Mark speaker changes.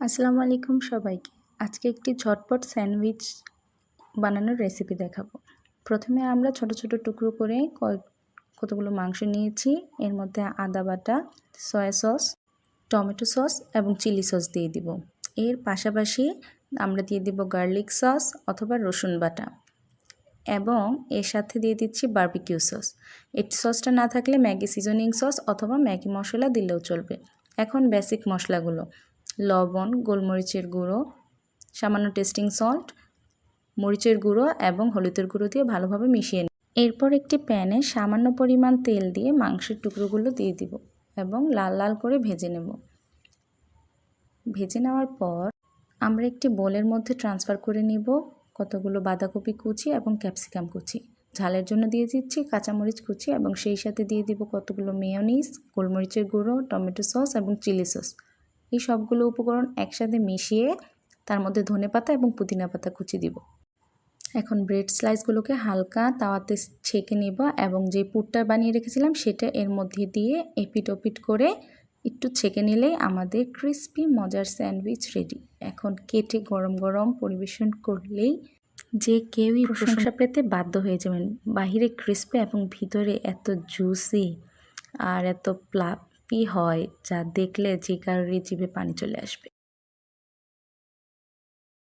Speaker 1: আসসালামু আলাইকুম সবাইকে। আজকে একটি ঝটপট স্যান্ডউইচ বানানোর রেসিপি দেখাবো। প্রথমে আমরা ছোট ছোট টুকরো করে কতগুলো মাংস নিয়েছি। এর মধ্যে আদা বাটা, সয়া সস, টমেটো সস এবং চিলি সস দিয়ে দিব। এর পাশাপাশি আমরা দিয়ে দিব গার্লিক সস অথবা রসুন বাটা এবং এর সাথে দিয়ে দিচ্ছি বারবিকিউ সস। এই সসটা না থাকলে ম্যাগি সিজনিং সস অথবা ম্যাগি মশলা দিলেও চলবে। এখন বেসিক মশলাগুলো: লবণ, গোলমরিচের গুঁড়ো, সামান্য টেস্টিং সল্ট, মরিচের গুঁড়ো এবং হলুদের গুঁড়ো দিয়ে ভালোভাবে মিশিয়ে নিই। এরপর একটি প্যানে সামান্য পরিমাণ তেল দিয়ে মাংসের টুকরোগুলো দিয়ে দিব এবং লাল লাল করে ভেজে নেব। ভেজে নেওয়ার পর আমরা একটি বোলের মধ্যে ট্রান্সফার করে নিব কতগুলো বাঁধাকপি কুচি এবং ক্যাপসিকাম কুচি। ঝালের জন্য দিয়ে দিচ্ছি কাঁচামরিচ কুচি এবং সেই সাথে দিয়ে দিব কতগুলো মেয়োনিজ, গোলমরিচের গুঁড়ো, টমেটো সস এবং চিলি সস। এই সবগুলো উপকরণ একসাথে মিশিয়ে তার মধ্যে ধনেপাতা এবং পুদিনা পাতা কুচি দিব। এখন ব্রেড স্লাইসগুলোকে হালকা তাওয়াতে ছেঁকে নেব এবং যে পুরটা বানিয়ে রেখেছিলাম সেটা এর মধ্যে দিয়ে এপিট ওপিট করে একটু ছেঁকে নিলেই আমাদের ক্রিস্পি মজার স্যান্ডউইচ রেডি। এখন কেটে গরম গরম পরিবেশন করলেই যে কেউই প্রশংসা পেতে বাধ্য হয়ে যাবেন। বাহিরে ক্রিস্পি এবং ভিতরে এত জুসি আর এত প্লাফি হয় যা দেখলে যে কারোরই জিভে পানি চলে আসবে।